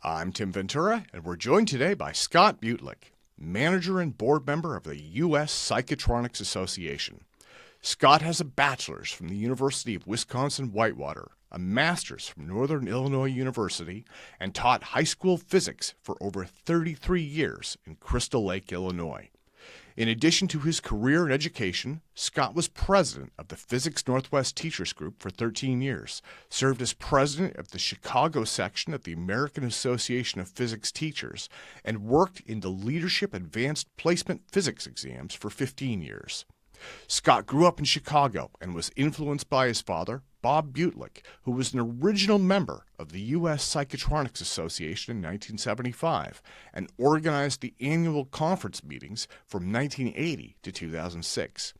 I'm Tim Ventura, and we're joined today by Scott Beutlich, manager and board member of the US Psychotronics Association. Scott has a bachelor's from the University of Wisconsin-Whitewater, a master's from Northern Illinois University, and taught high school physics for over 33 years in Crystal Lake, Illinois. In addition to his career in education, Scott was president of the Physics Northwest Teachers Group for 13 years, served as president of the Chicago section of the American Association of Physics Teachers, and worked in the Leadership Advanced Placement Physics exams for 15 years. Scott grew up in Chicago and was influenced by his father, Bob Beutlich, who was an original member of the US Psychotronics Association in 1975 and organized the annual conference meetings from 1980 to 2006.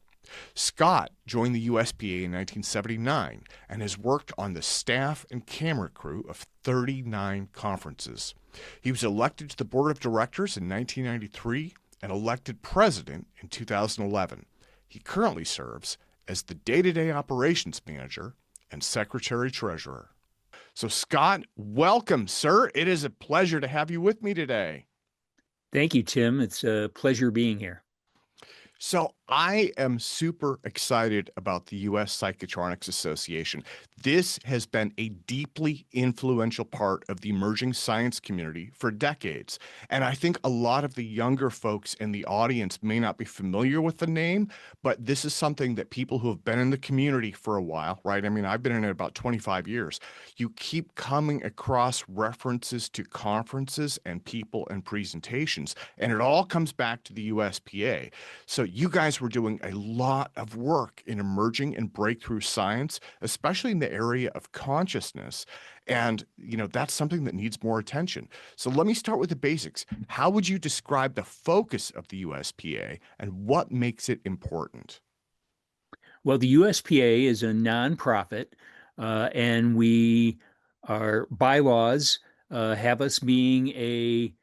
Scott joined the USPA in 1979 and has worked on the staff and camera crew of 39 conferences. He was elected to the board of directors in 1993 and elected president in 2011. He currently serves as the day-to-day operations manager and secretary-treasurer. So Scott, welcome, sir. It is a pleasure to have you with me today. Thank you, Tim. It's a pleasure being here. So I am super excited about the US Psychotronics Association. This has been a deeply influential part of the emerging science community for decades. And I think a lot of the younger folks in the audience may not be familiar with the name, but this is something that people who have been in the community for a while, right? I mean, I've been in it about 25 years. You keep coming across references to conferences and people and presentations, and it all comes back to the USPA. So you guys were doing a lot of work in emerging and breakthrough science, especially in the area of consciousness. And, that's something that needs more attention. So let me start with the basics. How would you describe the focus of the USPA and what makes it important? Well, the USPA is a nonprofit, and our bylaws have us being a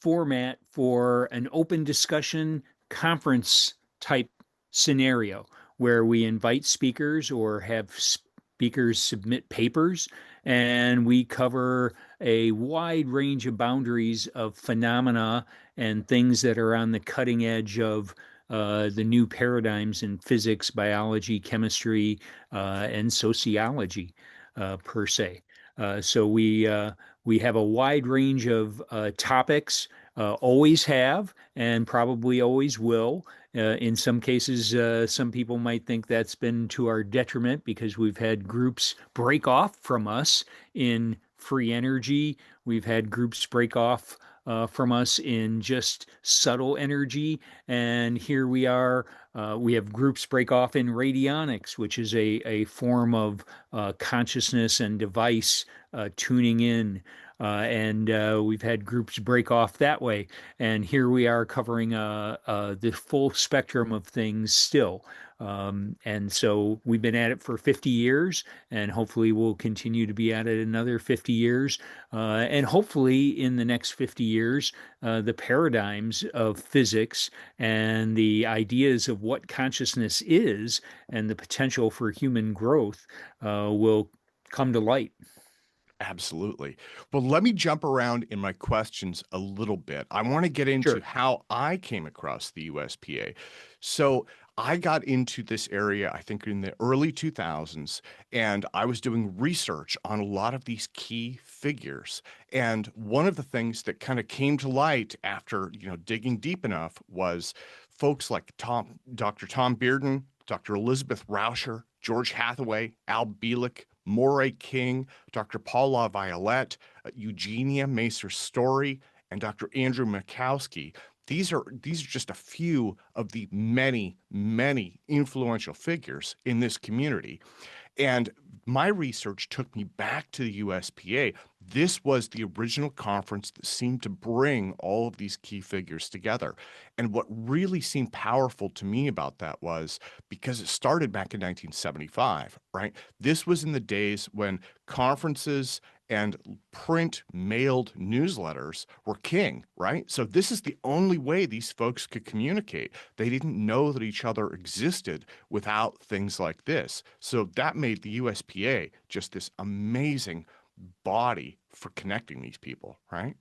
format for an open discussion conference type scenario where we invite speakers or have speakers submit papers, and we cover a wide range of boundaries of phenomena and things that are on the cutting edge of the new paradigms in physics, biology, chemistry, and sociology, per se. So we have a wide range of topics, always have, and probably always will. In some cases, some people might think that's been to our detriment because we've had groups break off from us in free energy. We've had groups break off from us in just subtle energy. And here we are, we have groups break off in radionics, which is a form of consciousness and device tuning in. And we've had groups break off that way. And here we are covering the full spectrum of things still. And so we've been at it for 50 years, and hopefully we'll continue to be at it another 50 years. And hopefully in the next 50 years, the paradigms of physics and the ideas of what consciousness is and the potential for human growth will come to light. Absolutely. Well, let me jump around in my questions a little bit. I want to get into Sure. how I came across the USPA. So I got into this area, I think, in the early 2000s, and I was doing research on a lot of these key figures. And one of the things that kind of came to light after, digging deep enough was folks like Dr. Tom Bearden, Dr. Elizabeth Rauscher, George Hathaway, Al Bielek, Moray King, Dr. Paul LaViolette, Eugenia Macer-Story, and Dr. Andrew Mikowski. These are just a few of the many, many influential figures in this community. And my research took me back to the USPA. This was the original conference that seemed to bring all of these key figures together. And what really seemed powerful to me about that was because it started back in 1975, right? This was in the days when conferences and print mailed newsletters were king, right? So this is the only way these folks could communicate. They didn't know that each other existed without things like this. So that made the USPA just this amazing body for connecting these people, right?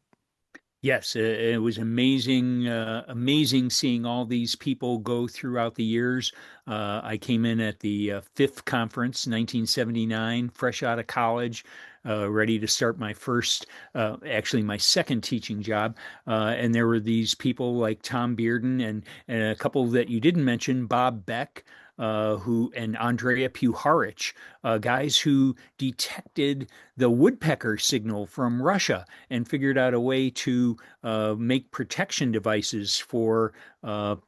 Yes, it was amazing, amazing seeing all these people go throughout the years. I came in at the fifth conference, 1979, fresh out of college, ready to start my first, actually my second teaching job. And there were these people like Tom Bearden and a couple that you didn't mention, Bob Beck. Who and Andrea Puharich, guys who detected the woodpecker signal from Russia and figured out a way to make protection devices for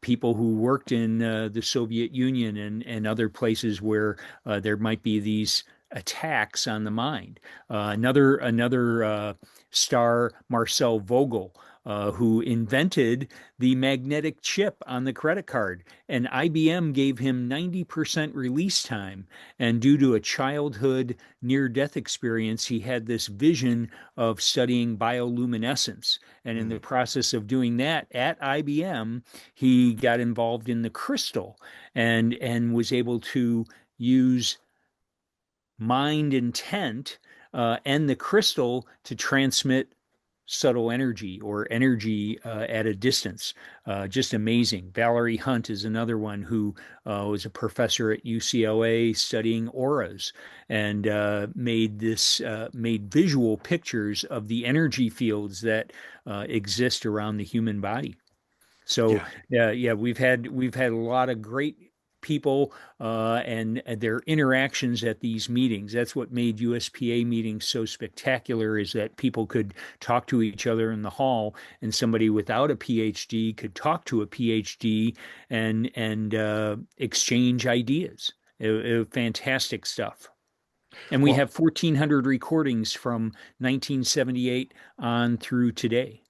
people who worked in the Soviet Union and other places where there might be these attacks on the mind. Another star, Marcel Vogel, who invented the magnetic chip on the credit card. And IBM gave him 90% release time. And due to a childhood near death experience, he had this vision of studying bioluminescence. And in the Mm. process of doing that at IBM, he got involved in the crystal and was able to use mind intent and the crystal to transmit subtle energy or energy at a distance. Just amazing. Valerie Hunt is another one who was a professor at UCLA studying auras and made visual pictures of the energy fields that exist around the human body. So Yeah. yeah, we've had a lot of great people and their interactions at these meetings. That's what made USPA meetings so spectacular is that people could talk to each other in the hall, and somebody without a PhD could talk to a PhD and exchange ideas. Fantastic stuff. And we Well, have 1,400 recordings from 1978 on through today.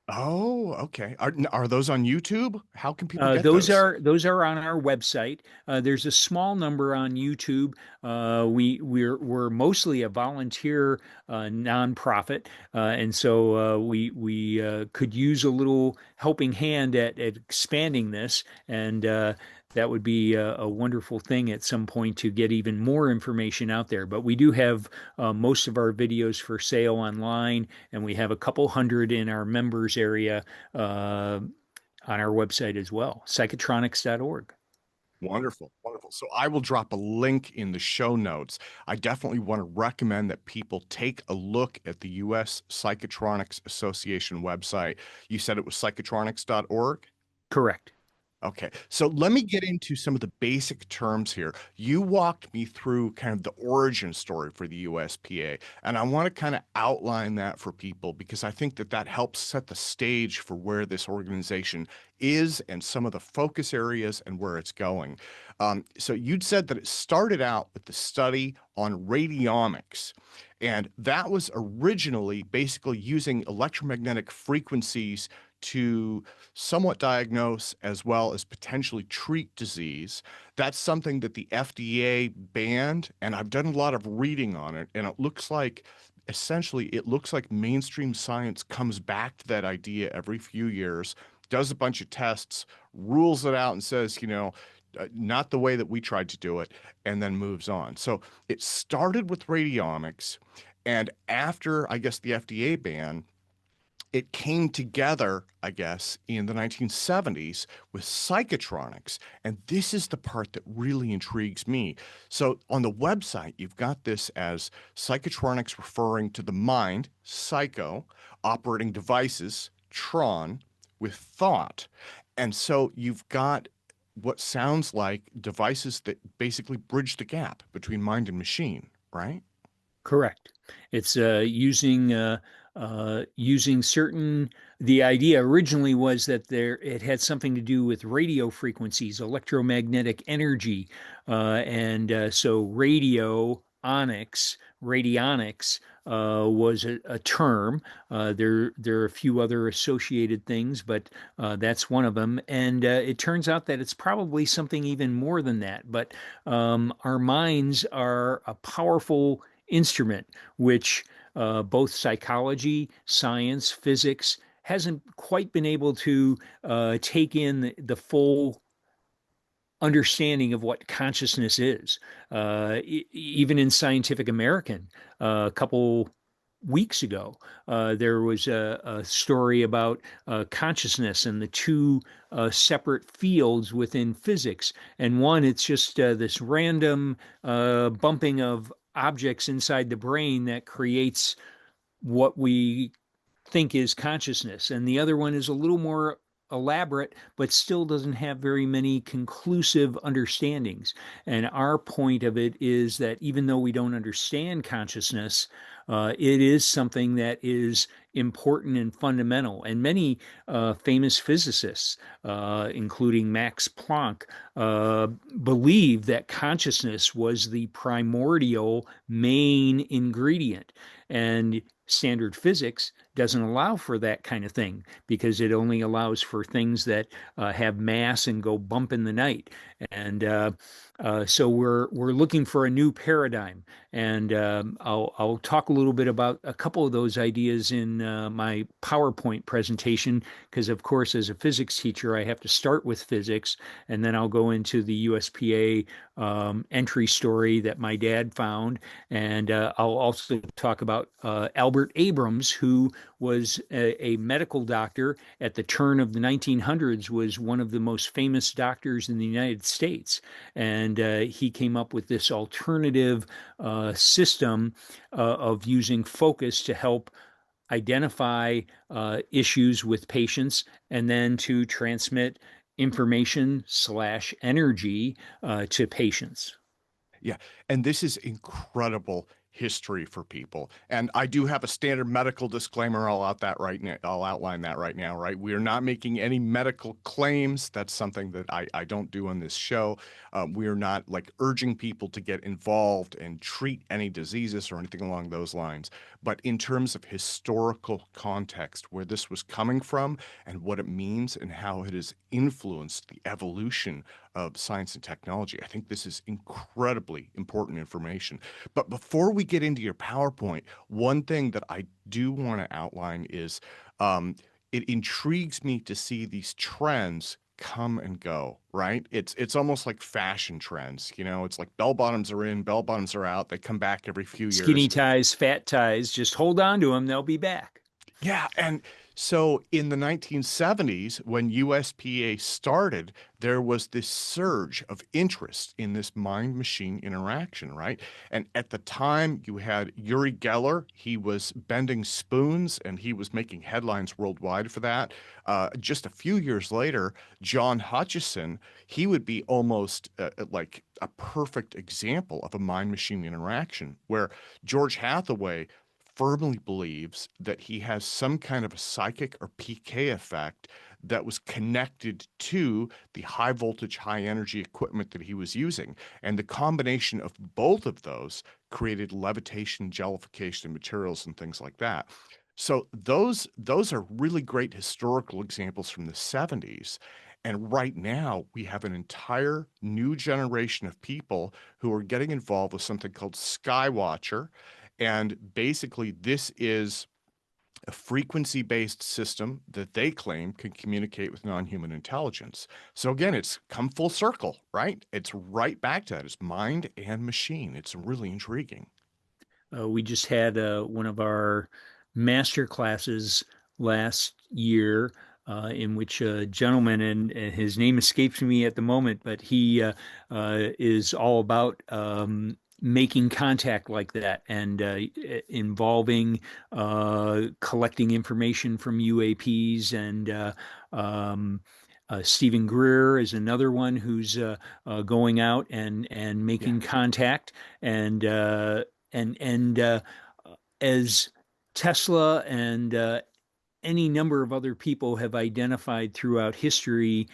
oh, okay. Are those on YouTube? How can people Uh, get those those? are those are on our website. There's a small number on YouTube. We're mostly a volunteer nonprofit, and so we could use a little helping hand at expanding this, and that would be a wonderful thing at some point to get even more information out there. But we do have most of our videos for sale online, and we have a couple hundred in our members area. On our website as well, psychotronics.org. Wonderful, wonderful. So I will drop a link in the show notes. I definitely want to recommend that people take a look at the US Psychotronics Association website. You said it was psychotronics.org? Correct. Okay, so let me get into some of the basic terms here. You walked me through kind of the origin story for the USPA, and I want to kind of outline that for people because I think that that helps set the stage for where this organization is and some of the focus areas and where it's going. So you'd said that it started out with the study on radiomics, and that was originally basically using electromagnetic frequencies to somewhat diagnose as well as potentially treat disease. That's something that the FDA banned, and I've done a lot of reading on it, and it looks like essentially it looks like mainstream science comes back to that idea every few years, does a bunch of tests, rules it out and says, not the way that we tried to do it, and then moves on. So it started with radiomics, and after, I guess, the FDA ban, it came together, I guess, in the 1970s with psychotronics. And this is the part that really intrigues me. So on the website, you've got this as psychotronics referring to the mind, psycho, operating devices, tron, with thought. And so you've got what sounds like devices that basically bridge the gap between mind and machine, right? Correct. It's using certain. The idea originally was that there it had something to do with radio frequencies, electromagnetic energy, and so radionics was a term. There are a few other associated things, but that's one of them. And it turns out that it's probably something even more than that. But our minds are a powerful instrument, which both psychology, science, physics hasn't quite been able to take in the full understanding of what consciousness is. Even in Scientific American, a couple weeks ago. There was a story about consciousness and the two separate fields within physics. And one, it's just this random bumping of objects inside the brain that creates what we think is consciousness. And the other one is a little more elaborate, but still doesn't have very many conclusive understandings. And our point of it is that even though we don't understand consciousness, it is something that is important and fundamental. And many famous physicists, including Max Planck, believe that consciousness was the primordial main ingredient. And standard physics doesn't allow for that kind of thing because it only allows for things that have mass and go bump in the night. And so we're looking for a new paradigm. And I'll talk a little bit about a couple of those ideas in my PowerPoint presentation because, of course, as a physics teacher, I have to start with physics, and then I'll go into the USPA entry story that my dad found, and I'll also talk about Albert Abrams, who was a medical doctor at the turn of the 1900s, was one of the most famous doctors in the United States. And he came up with this alternative system of using focus to help identify issues with patients and then to transmit information slash energy to patients. Yeah, and this is incredible history for people. And I do have a standard medical disclaimer. I'll out that right now. I'll outline that right now, right? We are not making any medical claims. That's something that I don't do on this show. We are not like urging people to get involved and treat any diseases or anything along those lines. But in terms of historical context, where this was coming from and what it means and how it has influenced the evolution of science and technology, I think this is incredibly important information. But before we get into your PowerPoint, one thing that I do want to outline is it intrigues me to see these trends come and go, right? It's almost like fashion trends, you know, it's like bell bottoms are in, bell bottoms are out. They come back every few Skinny years. ties, fat ties, just hold on to them, they'll be back. Yeah, and so in the 1970s, when USPA started, there was this surge of interest in this mind-machine interaction, right? And at the time, you had Uri Geller. He was bending spoons, and he was making headlines worldwide for that. Just a few years later, John Hutchison, he would be almost like a perfect example of a mind-machine interaction, where George Hathaway firmly believes that he has some kind of a psychic or PK effect that was connected to the high voltage, high energy equipment that he was using. And the combination of both of those created levitation, jellification of materials and things like that. So those are really great historical examples from the 70s. And right now, we have an entire new generation of people who are getting involved with something called Skywatcher. And basically, this is a frequency-based system that they claim can communicate with non-human intelligence. So again, it's come full circle, right? It's right back to that. It's mind and machine. It's really intriguing. We just had one of our master classes last year in which a gentleman, and his name escapes me at the moment, but he is all about making contact like that and involving collecting information from UAPs and Stephen Greer is another one who's going out and Yeah. making contact and as Tesla and any number of other people have identified throughout history,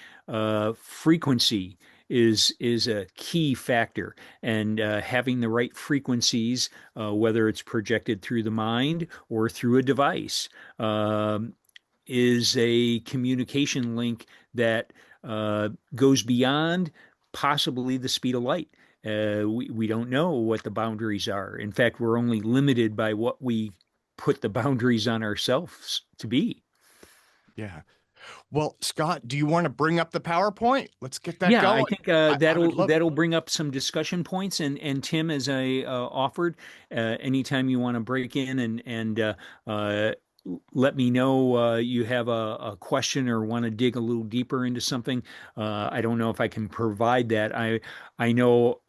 frequency is a key factor, and having the right frequencies, whether it's projected through the mind or through a device, is a communication link that goes beyond possibly the speed of light. We don't know what the boundaries are. In fact, we're only limited by what we put the boundaries on ourselves to be. Yeah. Well, Scott, do you want to bring up the PowerPoint? Let's get that Yeah, I going. think I would love. that'll bring up some discussion points. And Tim, as I offered, anytime you want to break in and uh, let me know you have a question or want to dig a little deeper into something. I don't know if I can provide that. I know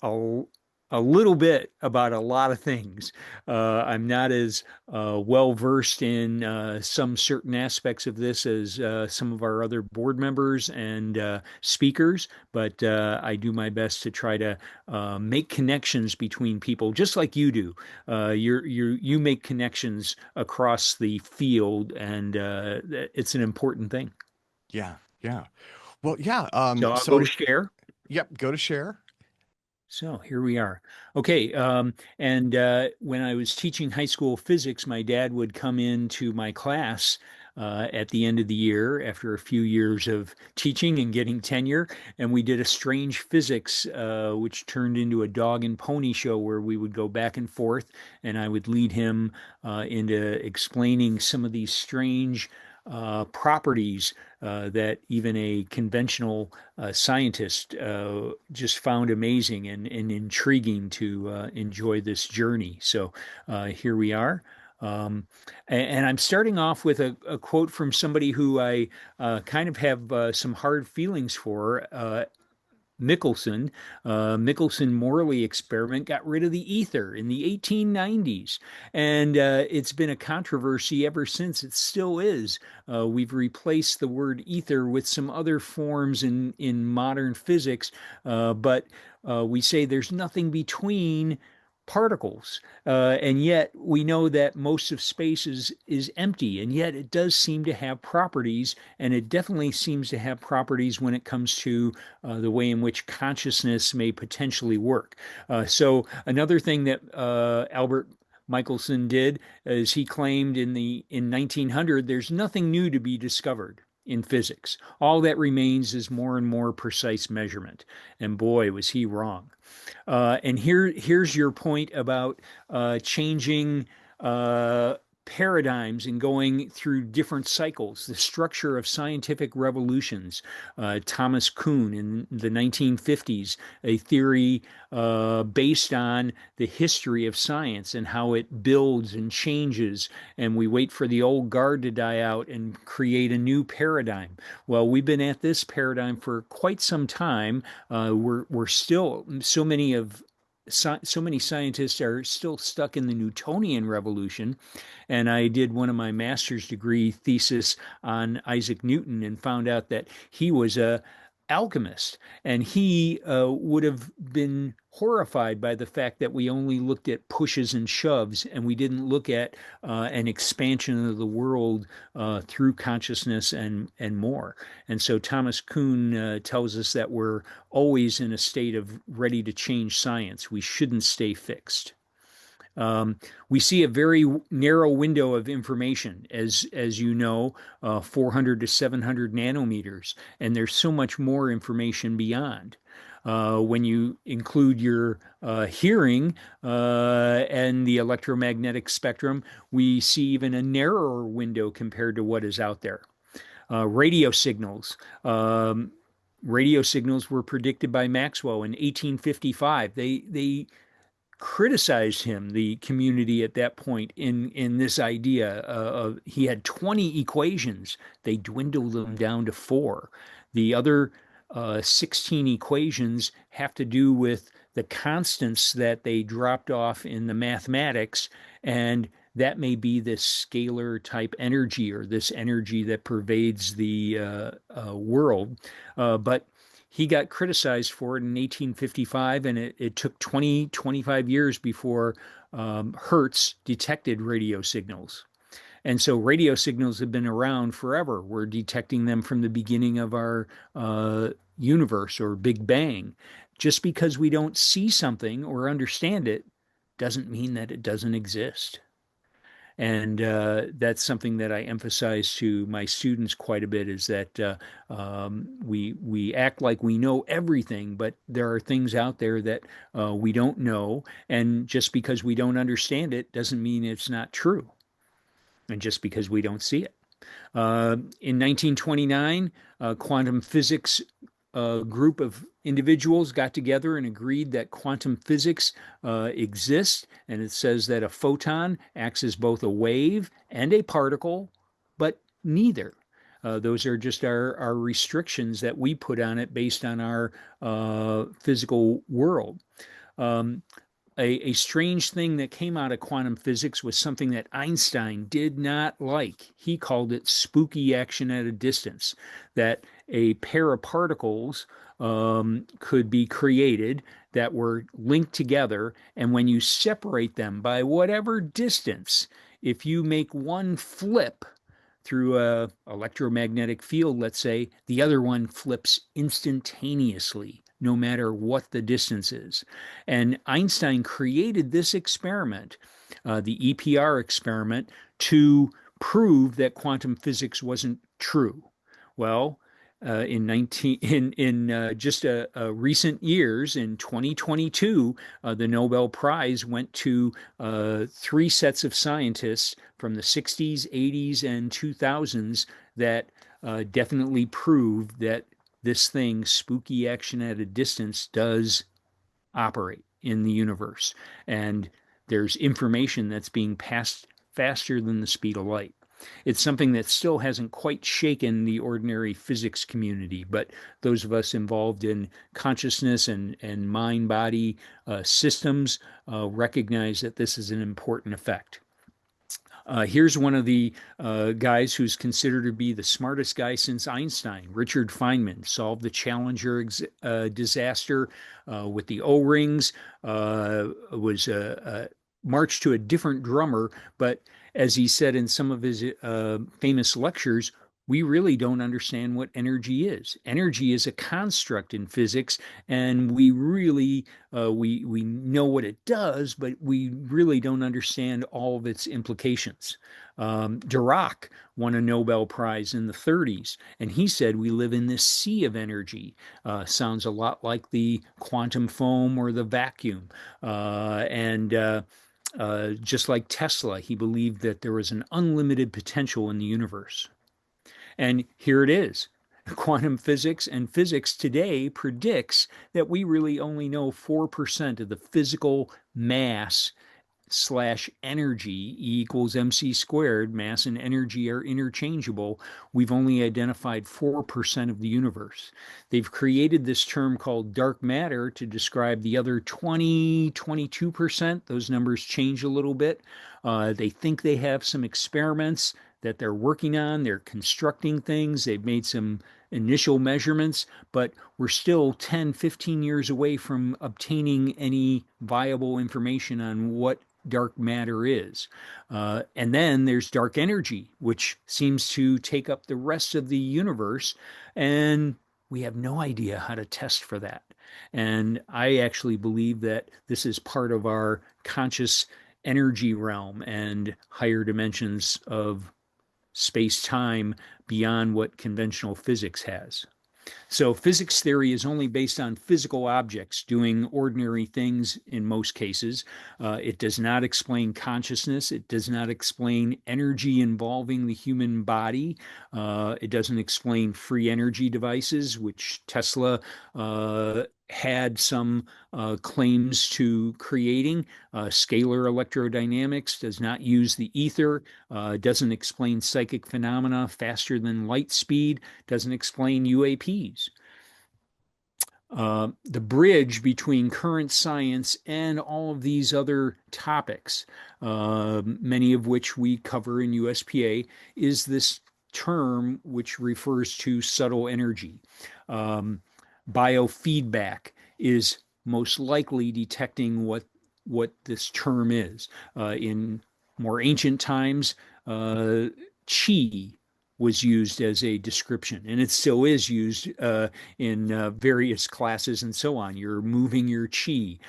a little bit about a lot of things. I'm not as well versed in some certain aspects of this as some of our other board members and speakers, but I do my best to try to make connections between people, just like you do. You make connections across the field, and it's an important thing. Yeah, yeah. Well, yeah. So I'll go to So, share. yep. Go to share. So here we are. Okay. And when I was teaching high school physics, my dad would come into my class at the end of the year after a few years of teaching and getting tenure. And we did a strange physics, which turned into a dog and pony show where we would go back and forth. And I would lead him into explaining some of these strange properties that even a conventional scientist just found amazing and intriguing to enjoy this journey. So here we are. And I'm starting off with a quote from somebody who I kind of have some hard feelings for. Michelson, Michelson-Morley experiment got rid of the ether in the 1890s, and it's been a controversy ever since. It still is. We've replaced the word ether with some other forms in modern physics, but we say there's nothing between particles, and yet we know that most of space is empty, and yet it does seem to have properties, and it definitely seems to have properties when it comes to the way in which consciousness may potentially work. So another thing that Albert Michelson did is he claimed in 1900 there's nothing new to be discovered in physics. All that remains is more and more precise measurement. And boy, was he wrong. And here's your point about changing paradigms and going through different cycles, the structure of scientific revolutions. Thomas Kuhn in the 1950s, a theory based on the history of science and how it builds and changes, and we wait for the old guard to die out and create a new paradigm. Well, we've been at this paradigm for quite some time. We're still so many scientists are still stuck in the Newtonian revolution. And I did one of my master's degree thesis on Isaac Newton and found out that he was a alchemist, and he would have been horrified by the fact that we only looked at pushes and shoves and we didn't look at an expansion of the world through consciousness and more. And so Thomas Kuhn tells us that we're always in a state of ready to change science. We shouldn't stay fixed. We see a very narrow window of information, as you know, 400 to 700 nanometers, and there's so much more information beyond. When you include your hearing and the electromagnetic spectrum, we see even a narrower window compared to what is out there. Radio signals. Radio signals were predicted by Maxwell in 1855. They criticized him, the community at that point, in this idea of he had 20 equations. They dwindled them down to four. The other 16 equations have to do with the constants that they dropped off in the mathematics, and that may be this scalar type energy or this energy that pervades the world. But he got criticized for it in 1855, and it took 25 years before Hertz detected radio signals. And so radio signals have been around forever. We're detecting them from the beginning of our universe or Big Bang. Just because we don't see something or understand it doesn't mean that it doesn't exist. And that's something that I emphasize to my students quite a bit, is that we act like we know everything, but there are things out there that we don't know. And just because we don't understand it doesn't mean it's not true. And just because we don't see it. In 1929, quantum physics group of individuals got together and agreed that quantum physics exists, and it says that a photon acts as both a wave and a particle, but neither. Those are just our restrictions that we put on it based on our physical world. Um, a strange thing that came out of quantum physics was something that Einstein did not like. He called it spooky action at a distance, that a pair of particles could be created that were linked together, and when you separate them by whatever distance, if you make one flip through a electromagnetic field, let's say, the other one flips instantaneously, no matter what the distance is. And Einstein created this experiment, the EPR experiment, to prove that quantum physics wasn't true. Well, in just recent years, in 2022, the Nobel Prize went to three sets of scientists from the 60s, 80s, and 2000s that definitely proved that this thing, spooky action at a distance, does operate in the universe. And there's information that's being passed faster than the speed of light. It's something that still hasn't quite shaken the ordinary physics community, but those of us involved in consciousness and mind-body systems recognize that this is an important effect. Here's one of the guys who's considered to be the smartest guy since Einstein. Richard Feynman solved the Challenger disaster with the O-rings, was marched to a different drummer, but as he said in some of his famous lectures, we really don't understand what energy is. Energy is a construct in physics, and we really we know what it does, but we really don't understand all of its implications. Dirac won a Nobel Prize in the 30s, and he said we live in this sea of energy. Sounds a lot like the quantum foam or the vacuum, just like Tesla, he believed that there was an unlimited potential in the universe. And here it is. Quantum physics and physics today predicts that we really only know 4% of the physical mass slash energy, E equals mc squared. Mass and energy are interchangeable. We've only identified 4% of the universe. They've created this term called dark matter to describe the other 22%. Those numbers change a little bit. They think they have some experiments that they're working on. They're constructing things. They've made some initial measurements, but we're still 10, 15 years away from obtaining any viable information on what dark matter is. And then there's dark energy, which seems to take up the rest of the universe, and we have no idea how to test for that. And I actually believe that this is part of our conscious energy realm and higher dimensions of space-time beyond what conventional physics has. So physics theory is only based on physical objects doing ordinary things in most cases. It does not explain consciousness. It does not explain energy involving the human body. It doesn't explain free energy devices, which Tesla had some claims to creating. Scalar electrodynamics does not use the ether, doesn't explain psychic phenomena faster than light speed, doesn't explain UAPs. The bridge between current science and all of these other topics, many of which we cover in USPA, is this term which refers to subtle energy. Biofeedback is most likely detecting what this term is. In more ancient times, chi was used as a description, and it still is used in various classes and so on. You're moving your chi.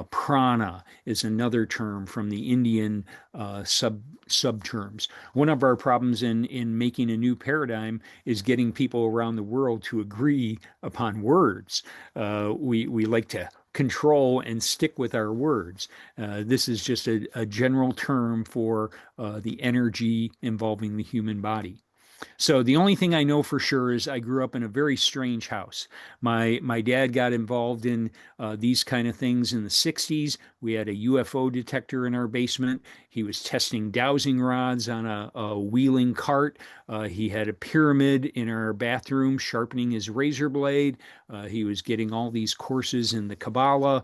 Prana is another term from the Indian subterms. One of our problems in making a new paradigm is getting people around the world to agree upon words. We like to control and stick with our words. This is just a general term for the energy involving the human body. So the only thing I know for sure is I grew up in a very strange house. My dad got involved in these kind of things in the 60s. We had a UFO detector in our basement. He was testing dowsing rods on a wheeling cart. He had a pyramid in our bathroom, sharpening his razor blade. He was getting all these courses in the Kabbalah,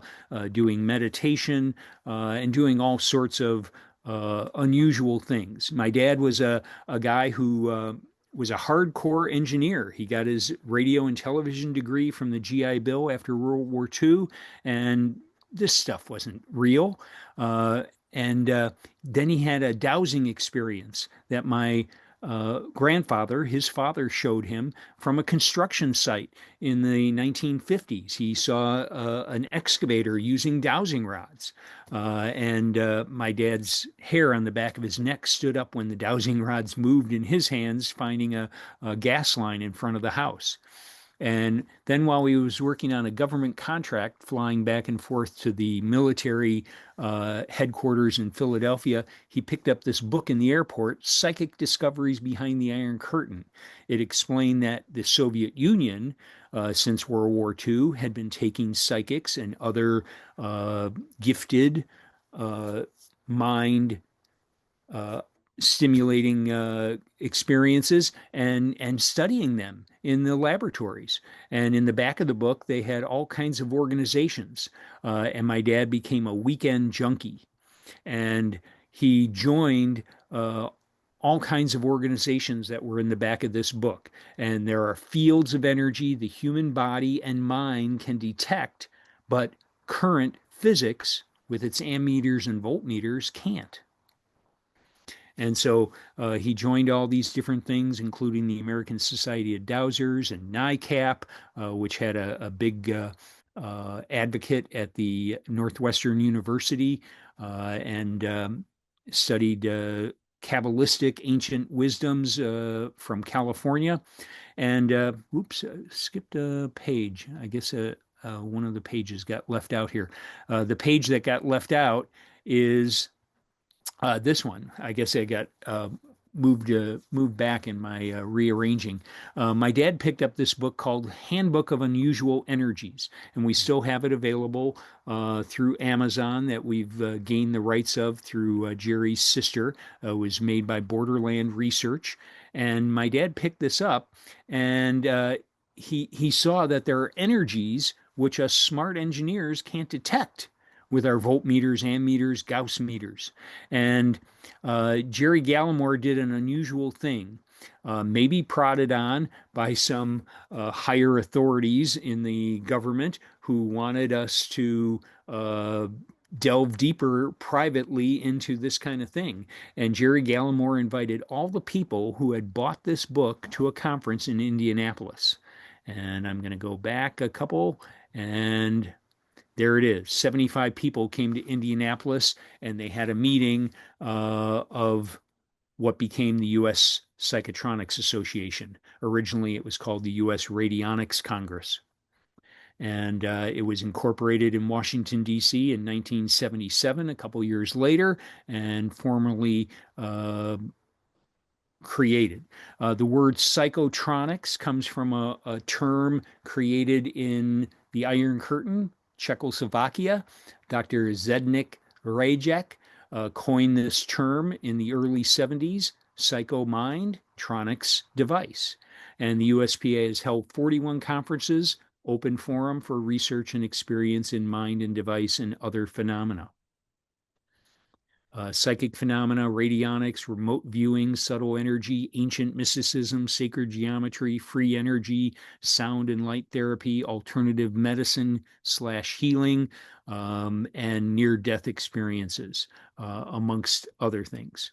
doing meditation, and doing all sorts of unusual things. My dad was a guy who was a hardcore engineer. He got his radio and television degree from the GI Bill after World War II, and this stuff wasn't real. And then he had a dowsing experience that my grandfather, his father, showed him from a construction site in the 1950s. He saw an excavator using dowsing rods. And my dad's hair on the back of his neck stood up when the dowsing rods moved in his hands, finding a gas line in front of the house. And then while he was working on a government contract, flying back and forth to the military headquarters in Philadelphia, he picked up this book in the airport, Psychic Discoveries Behind the Iron Curtain. It explained that the Soviet Union, since World War II, had been taking psychics and other gifted mind uh, stimulating experiences and studying them in the laboratories. And in the back of the book, they had all kinds of organizations. And my dad became a weekend junkie. And he joined all kinds of organizations that were in the back of this book. And there are fields of energy the human body and mind can detect, but current physics with its ammeters and voltmeters can't. And so he joined all these different things, including the American Society of Dowsers and NICAP, which had a big advocate at the Northwestern University, and studied Kabbalistic ancient wisdoms from California. And oops, skipped a page. I guess one of the pages got left out here. The page that got left out is this one. I guess I got moved back in my rearranging. My dad picked up this book called Handbook of Unusual Energies, and we still have it available through Amazon that we've gained the rights of through Jerry's sister. It was made by Borderland Research, and my dad picked this up, and he saw that there are energies which us smart engineers can't detect with our voltmeters, ammeters, Gauss meters. And Jerry Gallimore did an unusual thing, maybe prodded on by some higher authorities in the government who wanted us to delve deeper privately into this kind of thing. And Jerry Gallimore invited all the people who had bought this book to a conference in Indianapolis. And I'm going to go back a couple, and there it is. 75 people came to Indianapolis, and they had a meeting of what became the US Psychotronics Association. Originally, it was called the US Radionics Congress. And it was incorporated in Washington, D.C. in 1977, a couple years later, and formally created. The word psychotronics comes from a term created in the Iron Curtain, Czechoslovakia. Dr. Zdeněk Rajek coined this term in the early 70s, psycho mind, tronics device. And the USPA has held 41 conferences, open forum for research and experience in mind and device and other phenomena. Psychic phenomena, radionics, remote viewing, subtle energy, ancient mysticism, sacred geometry, free energy, sound and light therapy, alternative medicine / healing, and near-death experiences, amongst other things.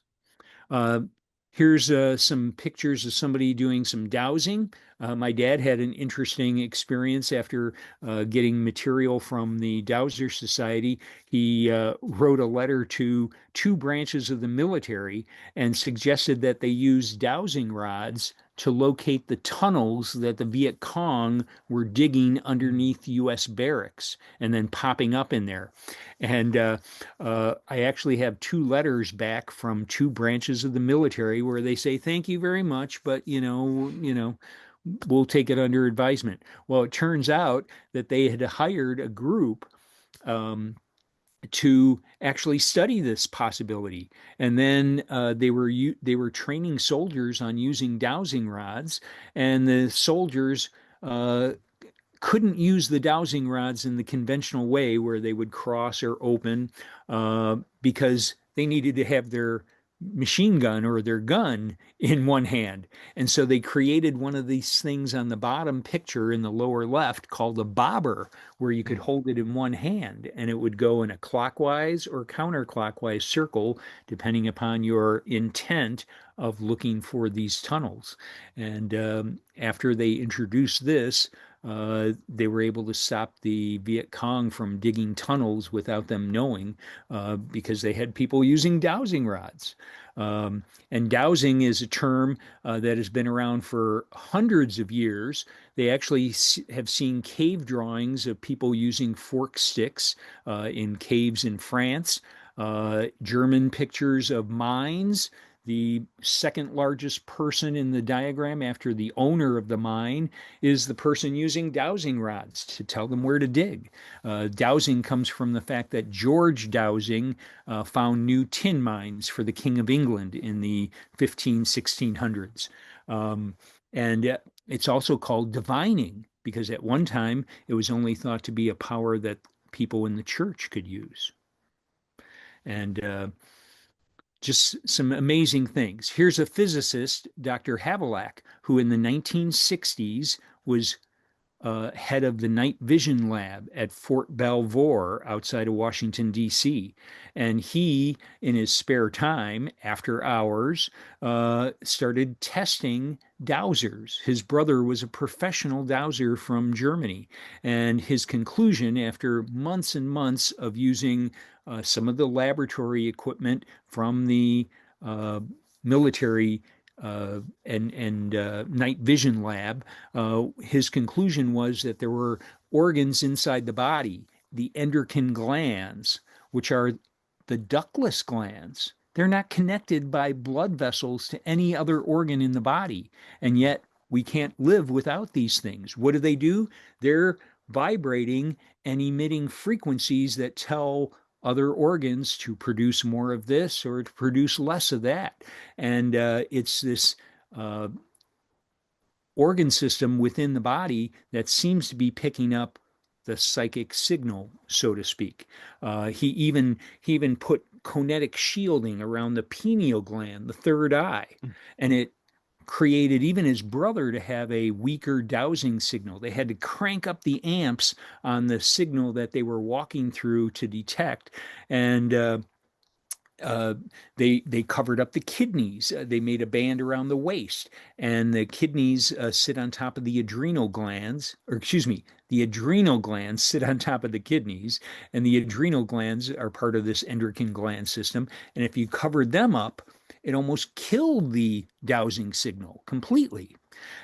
Here's some pictures of somebody doing some dowsing. My dad had an interesting experience after getting material from the Dowser Society. He wrote a letter to 2 branches of the military and suggested that they use dowsing rods to locate the tunnels that the Viet Cong were digging Mm. underneath U.S. barracks and then popping up in there. And I actually have two letters back from two branches of the military where they say, "Thank you very much, but we'll take it under advisement." Well, it turns out that they had hired a group um, to actually study this possibility, and then they were training soldiers on using dowsing rods, and the soldiers uh, couldn't use the dowsing rods in the conventional way where they would cross or open because they needed to have their machine gun or their gun in one hand. And so they created one of these things on the bottom picture in the lower left called a bobber, where you could Mm. hold it in one hand and it would go in a clockwise or counterclockwise circle, depending upon your intent of looking for these tunnels. And after they introduced this, they were able to stop the Viet Cong from digging tunnels without them knowing because they had people using dowsing rods. And dowsing is a term that has been around for hundreds of years. They actually have seen cave drawings of people using fork sticks in caves in France, German pictures of mines. The second largest person in the diagram after the owner of the mine is the person using dowsing rods to tell them where to dig. Dowsing comes from the fact that George Dowsing found new tin mines for the King of England in the 1600s. And it's also called divining because at one time it was only thought to be a power that people in the church could use. And just some amazing things. Here's a physicist, Dr. Havelock, who in the 1960s was head of the night vision lab at Fort Belvoir outside of Washington, D.C. And he, in his spare time, after hours, started testing dowsers. His brother was a professional dowser from Germany. And his conclusion, after months and months of using some of the laboratory equipment from the uh, military and night vision lab, his conclusion was that there were organs inside the body, the endocrine glands, which are the ductless glands. They're not connected by blood vessels to any other organ in the body. And yet we can't live without these things. What do? They're vibrating and emitting frequencies that tell other organs to produce more of this or to produce less of that. And it's this uh, organ system within the body that seems to be picking up the psychic signal, so to speak. He even put conetic shielding around the pineal gland, the third eye, and it created even his brother to have a weaker dowsing signal. They had to crank up the amps on the signal that they were walking through to detect, and uh, they covered up the kidneys. They made a band around the waist, and the kidneys sit on top of the adrenal glands, or excuse me, the adrenal glands sit on top of the kidneys, and the adrenal glands are part of this endocrine gland system. And if you covered them up, it almost killed the dowsing signal completely.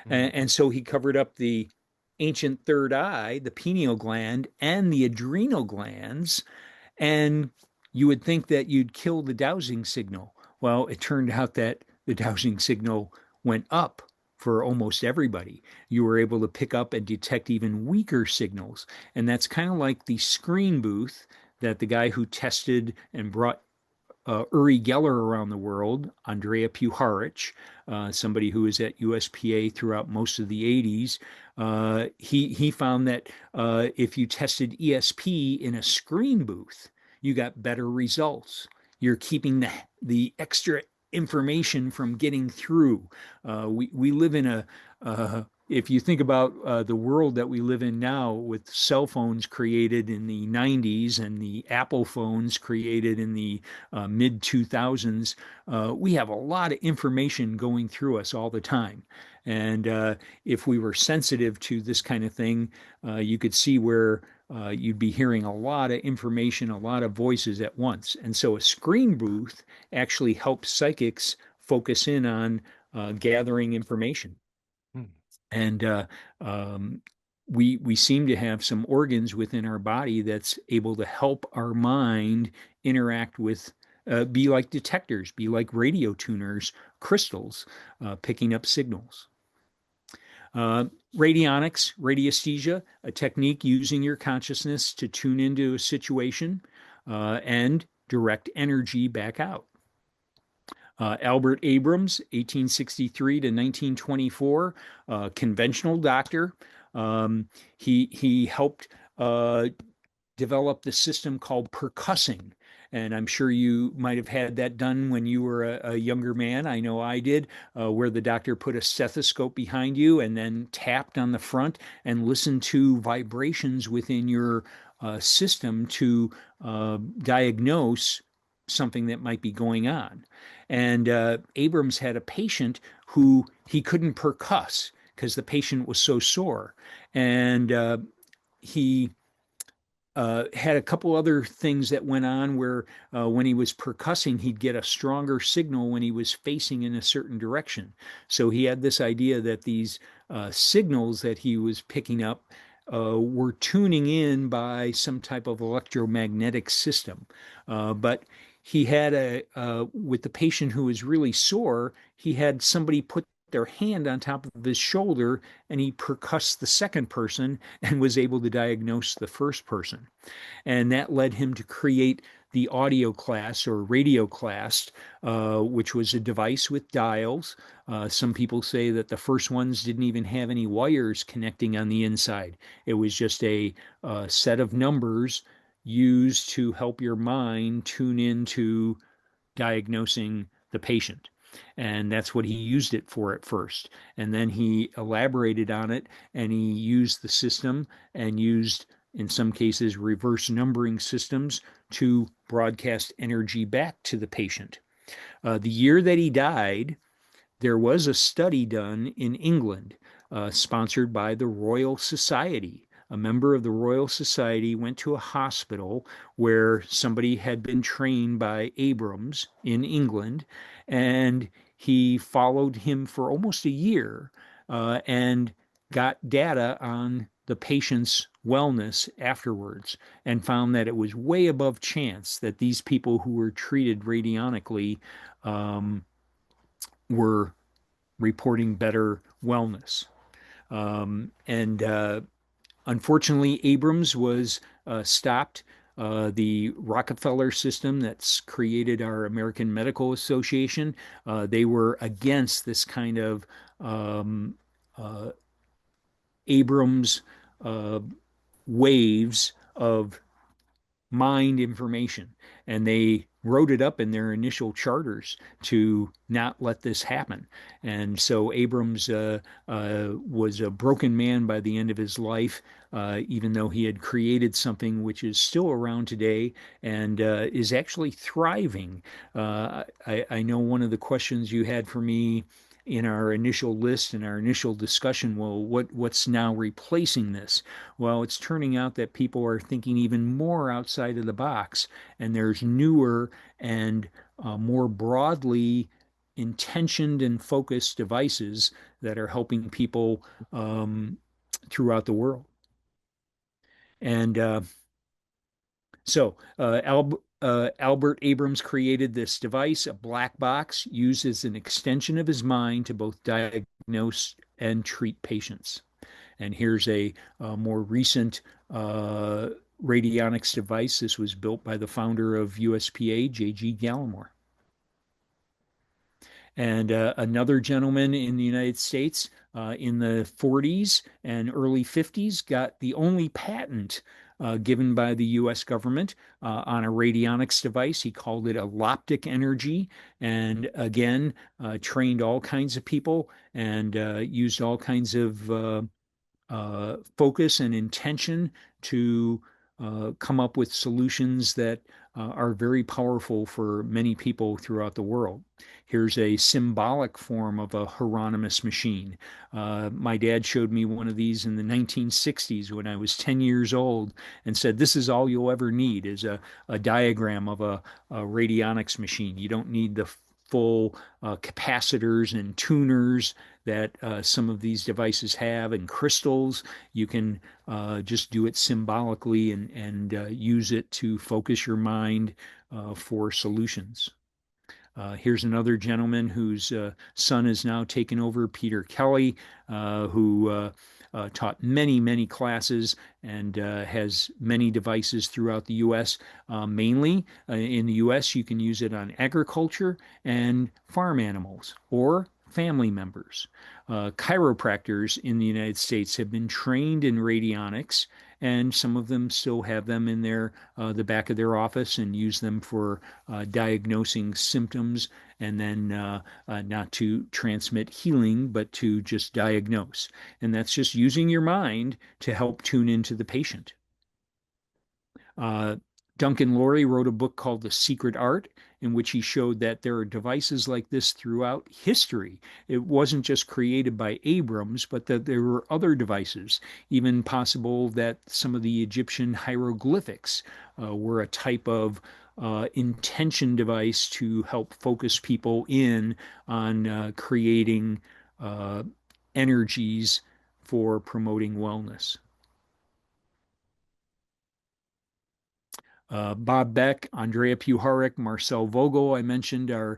Mm. And so he covered up the ancient third eye, the pineal gland, and the adrenal glands, and you would think that you'd kill the dowsing signal. Well, it turned out that the dowsing signal went up for almost everybody. You were able to pick up and detect even weaker signals. And that's kind of like the screen booth that the guy who tested and brought Uri Geller around the world, Andrea Puharich, somebody who was at USPA throughout most of the 80s, he found that if you tested ESP in a screen booth, you got better results. You're keeping the extra information from getting through. We live in if you think about the world that we live in now with cell phones created in the 90s and the Apple phones created in the mid 2000s, we have a lot of information going through us all the time. And if we were sensitive to this kind of thing, you could see where you'd be hearing a lot of information, a lot of voices at once. And so a screen booth actually helps psychics focus in on gathering information. Hmm. And um, we seem to have some organs within our body that's able to help our mind interact with, be like detectors, be like radio tuners, crystals, picking up signals. Uh, Radionics, radiesthesia, a technique using your consciousness to tune into a situation and direct energy back out. Albert Abrams, 1863 to 1924, conventional doctor. He helped develop the system called percussing. And I'm sure you might have had that done when you were a younger man. I know I did, where the doctor put a stethoscope behind you and then tapped on the front and listened to vibrations within your system to diagnose something that might be going on. And Abrams had a patient who he couldn't percuss because the patient was so sore. And he had a couple other things that went on where when he was percussing, he'd get a stronger signal when he was facing in a certain direction. So he had this idea that these signals that he was picking up were tuning in by some type of electromagnetic system. But he had with the patient who was really sore, he had somebody put their hand on top of his shoulder and he percussed the second person and was able to diagnose the first person. And that led him to create the audio class or radio class, which was a device with dials. Some people say that the first ones didn't even have any wires connecting on the inside. It was just a set of numbers used to help your mind tune into diagnosing the patient. And that's what he used it for at first. And then he elaborated on it and he used the system and used, in some cases, reverse numbering systems to broadcast energy back to the patient. The year that he died, there was a study done in England, sponsored by the Royal Society. A member of the Royal Society went to a hospital where somebody had been trained by Abrams in England, and he followed him for almost a year and got data on the patient's wellness afterwards and found that it was way above chance that these people who were treated radionically were reporting better wellness. And Unfortunately, Abrams was stopped. The Rockefeller system that's created our American Medical Association, they were against this kind of uh, Abrams uh, waves of mind information. And they wrote it up in their initial charters to not let this happen. And so Abrams was a broken man by the end of his life, even though he had created something which is still around today and is actually thriving. I know one of the questions you had for me in our initial list and our initial discussion, well, what's now replacing this? Well, it's turning out that people are thinking even more outside of the box, and there's newer and more broadly intentioned and focused devices that are helping people throughout the world. And Albert Abrams created this device, a black box, used as an extension of his mind to both diagnose and treat patients. And here's a more recent radionics device. This was built by the founder of USPA, J.G. Gallimore. And another gentleman in the United States in the 40s and early 50s got the only patent given by the US government on a radionics device. He called it alloptic energy, and again, trained all kinds of people and used all kinds of focus and intention to come up with solutions that are very powerful for many people throughout the world. Here's a symbolic form of a Hieronymus machine. My dad showed me one of these in the 1960s when I was 10 years old and said, this is all you'll ever need is a diagram of a radionics machine. You don't need the powerful capacitors and tuners that some of these devices have, and crystals. You can just do it symbolically and use it to focus your mind for solutions. Here's another gentleman whose son is now taken over, Peter Kelly, who taught many, many classes and has many devices throughout the U.S. Mainly in the U.S., you can use it on agriculture and farm animals or family members. Chiropractors in the United States have been trained in radionics, and some of them still have them in the back of their office and use them for diagnosing symptoms, and then not to transmit healing, but to just diagnose. And that's just using your mind to help tune into the patient. Duncan Laurie wrote a book called The Secret Art, in which he showed that there are devices like this throughout history. It wasn't just created by Abrams, but that there were other devices, even possible that some of the Egyptian hieroglyphics were a type of intention device to help focus people in on creating energies for promoting wellness. Bob Beck, Andrea Puharich, Marcel Vogel, I mentioned, are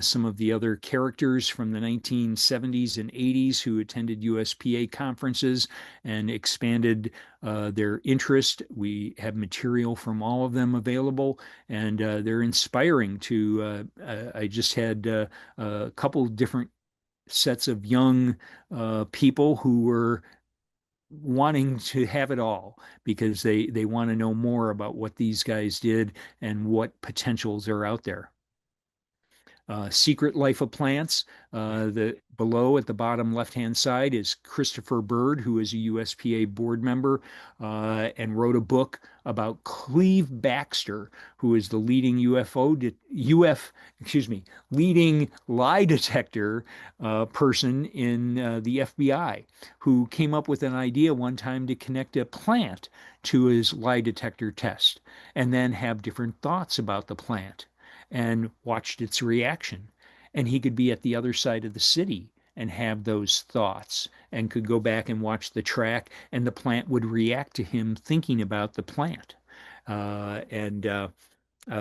some of the other characters from the 1970s and 80s who attended USPA conferences and expanded their interest. We have material from all of them available, and they're inspiring to. I just had a couple different sets of young people who were wanting to have it all because they want to know more about what these guys did and what potentials are out there. Secret Life of Plants. The below at the bottom left-hand side is Christopher Bird, who is a USPA board member and wrote a book about Cleve Baxter, who is the leading leading lie detector person in the FBI, who came up with an idea one time to connect a plant to his lie detector test and then have different thoughts about the plant and watched its reaction. And he could be at the other side of the city and have those thoughts and could go back and watch the track, and the plant would react to him thinking about the plant. And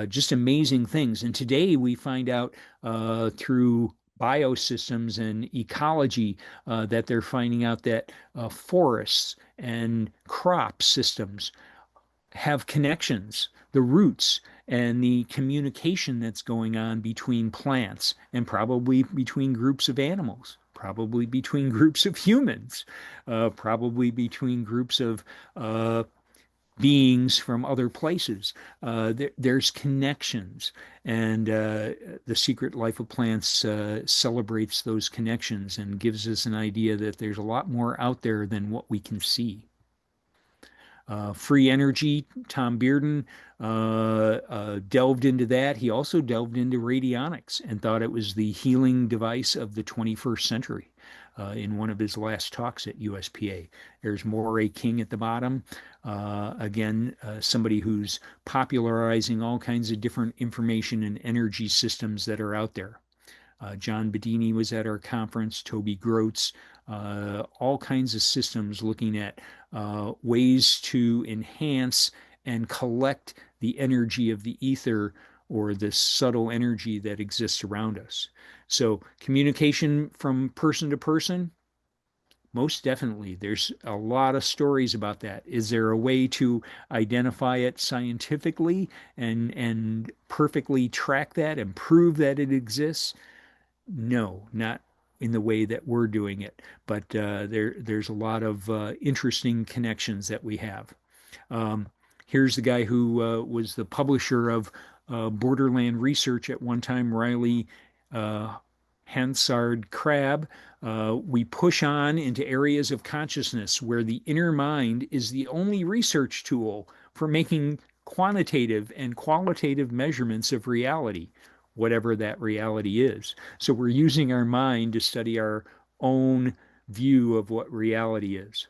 just amazing things. And today we find out through biosystems and ecology that they're finding out that forests and crop systems have connections, the roots and the communication that's going on between plants and probably between groups of animals, probably between groups of humans, probably between groups of beings from other places. There's connections, and The Secret Life of Plants celebrates those connections and gives us an idea that there's a lot more out there than what we can see. Free energy, Tom Bearden delved into that. He also delved into radionics and thought it was the healing device of the 21st century in one of his last talks at USPA. There's Moray King at the bottom. Again, somebody who's popularizing all kinds of different information and energy systems that are out there. John Bedini was at our conference, Toby Groats, all kinds of systems looking at ways to enhance and collect the energy of the ether or the subtle energy that exists around us. So communication from person to person, most definitely. There's a lot of stories about that. Is there a way to identify it scientifically and perfectly track that and prove that it exists? No, not in the way that we're doing it, but there's a lot of interesting connections that we have. Here's the guy who was the publisher of Borderland Research at one time, Riley Hansard Crabb. We push on into areas of consciousness where the inner mind is the only research tool for making quantitative and qualitative measurements of reality, whatever that reality is. So we're using our mind to study our own view of what reality is.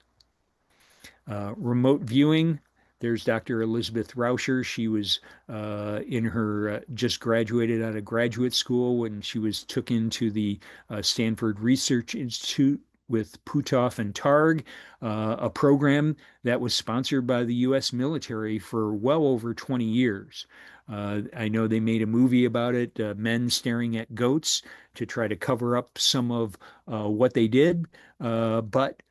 Remote viewing, There's Dr. Elizabeth Rauscher. She was in her just graduated out of graduate school when she was took into the Stanford Research Institute with Puthoff and Targ, a program that was sponsored by the U.S. military for well over 20 years. I know they made a movie about it, Men Staring at Goats, to try to cover up some of what they did, but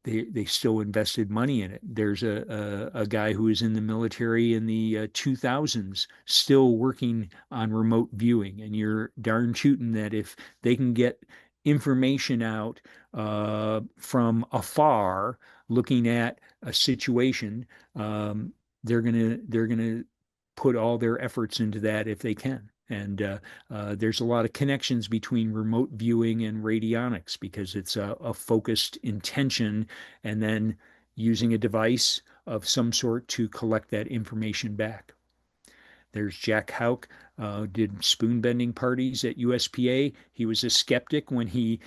they still invested money in it. There's a guy who was in the military in the 2000s still working on remote viewing, and you're darn tootin' that if they can get information out from afar, looking at a situation, they're gonna put all their efforts into that if they can. And there's a lot of connections between remote viewing and radionics because it's a focused intention and then using a device of some sort to collect that information back. There's Jack Houck, did spoon bending parties at USPA. He was a skeptic when he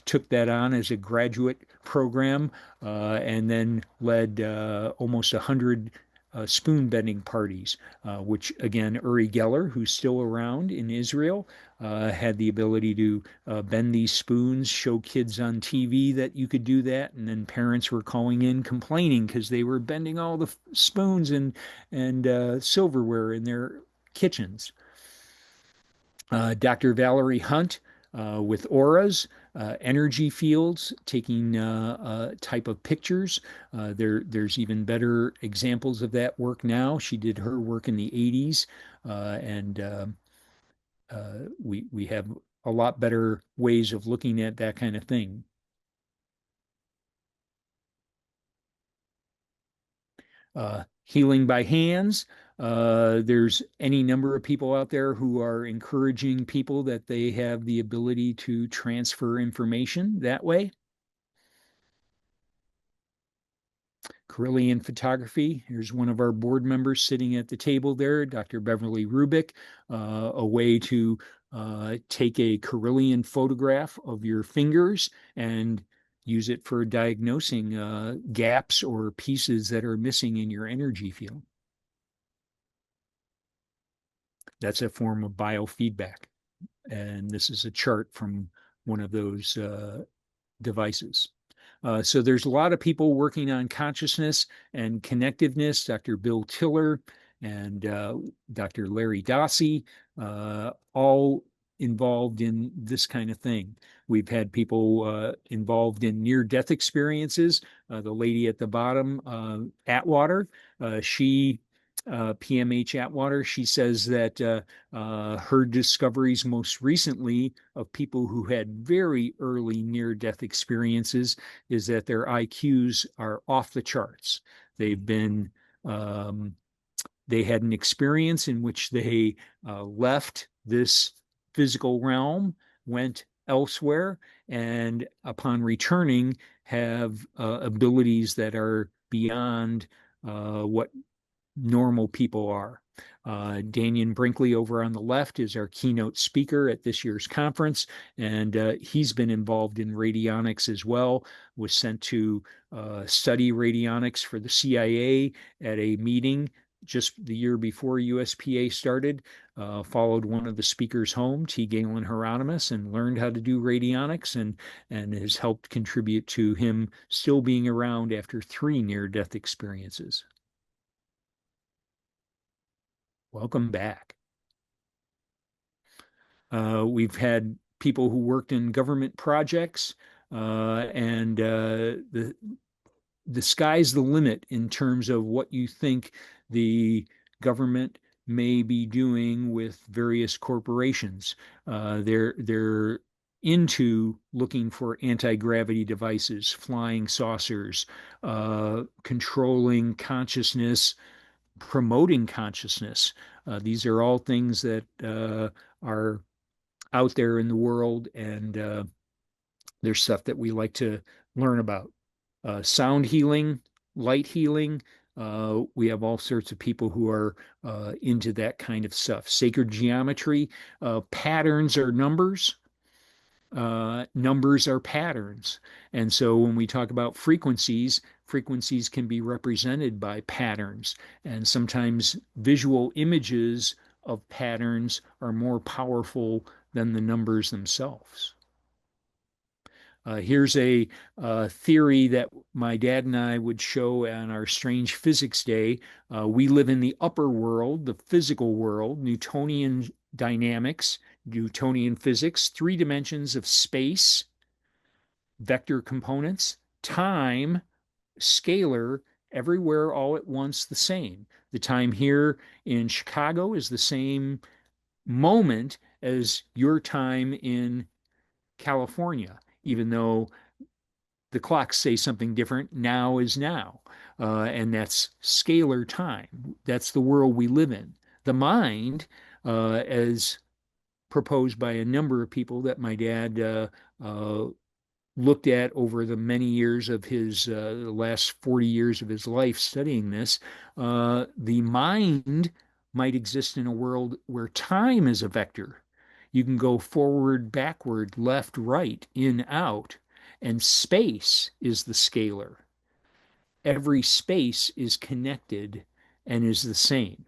took that on as a graduate program and then led almost 100 spoon bending parties, which again, Uri Geller, who's still around in Israel, had the ability to bend these spoons, show kids on TV that you could do that, and then parents were calling in complaining because they were bending all the spoons and silverware in their kitchens. Dr. Valerie Hunt with auras, energy fields, taking type of pictures. There's even better examples of that work now. She did her work in the 80s, and we have a lot better ways of looking at that kind of thing. Healing by hands. There's any number of people out there who are encouraging people that they have the ability to transfer information that way. Carillion photography. Here's one of our board members sitting at the table there, Dr. Beverly Rubik, a way to take a Carillion photograph of your fingers and use it for diagnosing gaps or pieces that are missing in your energy field. That's a form of biofeedback. And this is a chart from one of those devices. So there's a lot of people working on consciousness and connectiveness. Dr. Bill Tiller and Dr. Larry Dossi, all involved in this kind of thing. We've had people involved in near-death experiences. The lady at the bottom, Atwater, she PMH Atwater, she says that her discoveries most recently of people who had very early near-death experiences is that their IQs are off the charts. They've been they had an experience in which they left this physical realm, went elsewhere, and upon returning have abilities that are beyond what normal people are. Daniel Brinkley over on the left is our keynote speaker at this year's conference, and he's been involved in radionics as well, was sent to study radionics for the CIA at a meeting just the year before USPA started, followed one of the speakers home, T. Galen Hieronymus, and learned how to do radionics and has helped contribute to him still being around after 3 near-death experiences. Welcome back. We've had people who worked in government projects, and the sky's the limit in terms of what you think the government may be doing with various corporations. They're into looking for anti-gravity devices, flying saucers, controlling consciousness, promoting consciousness. These are all things that are out there in the world, and there's stuff that we like to learn about. Sound healing, light healing. We have all sorts of people who are into that kind of stuff. Sacred geometry, patterns are numbers. Numbers are patterns. And so when we talk about frequencies, frequencies can be represented by patterns, and sometimes visual images of patterns are more powerful than the numbers themselves. Here's a theory that my dad and I would show on our strange physics day. We live in the upper world, the physical world, Newtonian dynamics, Newtonian physics, three dimensions of space, vector components, time, scalar, everywhere all at once the same. The time here in Chicago is the same moment as your time in California, even though the clocks say something different. Now is now. And that's scalar time. That's the world we live in. The mind, as proposed by a number of people that my dad looked at over the many years of his last 40 years of his life studying this, the mind might exist in a world where time is a vector. You can go forward, backward, left, right, in, out, and space is the scalar. Every space is connected and is the same.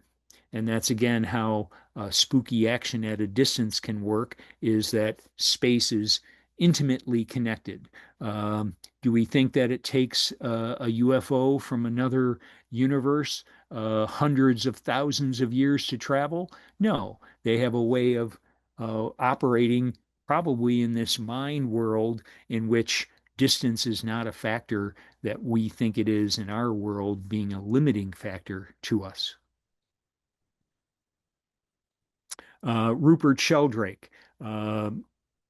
And that's again how spooky action at a distance can work, is that space is intimately connected. Do we think that it takes a UFO from another universe hundreds of thousands of years to travel? No, they have a way of operating probably in this mind world in which distance is not a factor that we think it is in our world, being a limiting factor to us. Rupert Sheldrake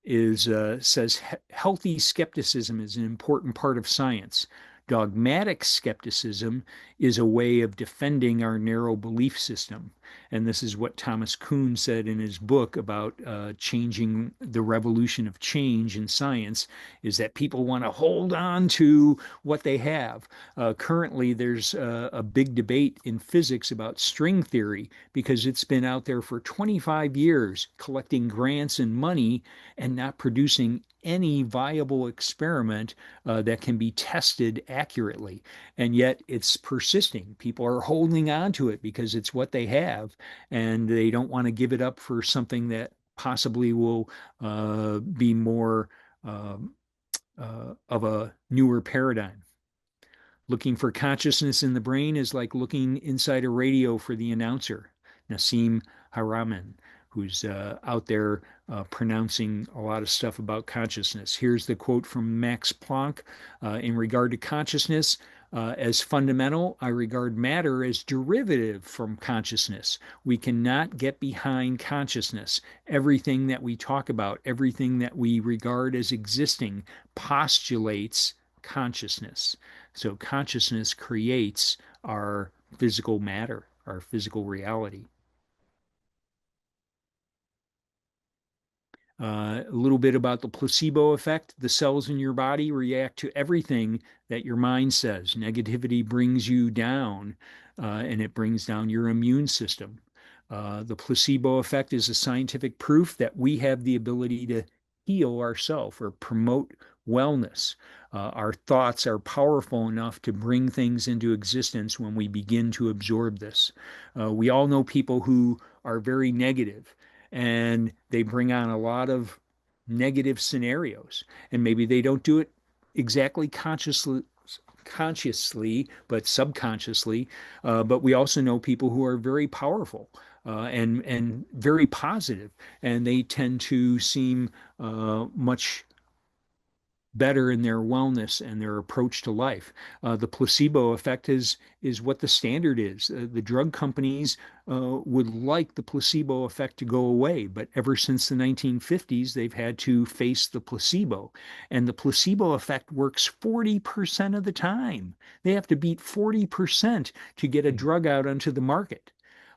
says healthy skepticism is an important part of science. Dogmatic skepticism is a way of defending our narrow belief system. And this is what Thomas Kuhn said in his book about changing the revolution of change in science, is that people want to hold on to what they have. Currently, there's a big debate in physics about string theory because it's been out there for 25 years collecting grants and money and not producing any viable experiment that can be tested accurately. And yet it's persisting. People are holding on to it because it's what they have, and they don't want to give it up for something that possibly will be more of a newer paradigm. Looking for consciousness in the brain is like looking inside a radio for the announcer, Nassim Haramein, who's out there pronouncing a lot of stuff about consciousness. Here's the quote from Max Planck in regard to consciousness. As fundamental, I regard matter as derivative from consciousness. We cannot get behind consciousness. Everything that we talk about, everything that we regard as existing, postulates consciousness. So consciousness creates our physical matter, our physical reality. A little bit about the placebo effect. The cells in your body react to everything that your mind says. Negativity brings you down, and it brings down your immune system. The placebo effect is a scientific proof that we have the ability to heal ourselves or promote wellness. Our thoughts are powerful enough to bring things into existence when we begin to absorb this. We all know people who are very negative, and they bring on a lot of negative scenarios, and maybe they don't do it exactly consciously, but subconsciously. But we also know people who are very powerful and very positive, and they tend to seem much better in their wellness and their approach to life. The placebo effect is what the standard is. The drug companies would like the placebo effect to go away, but ever since the 1950s, they've had to face the placebo. And the placebo effect works 40% of the time. They have to beat 40% to get a drug out onto the market.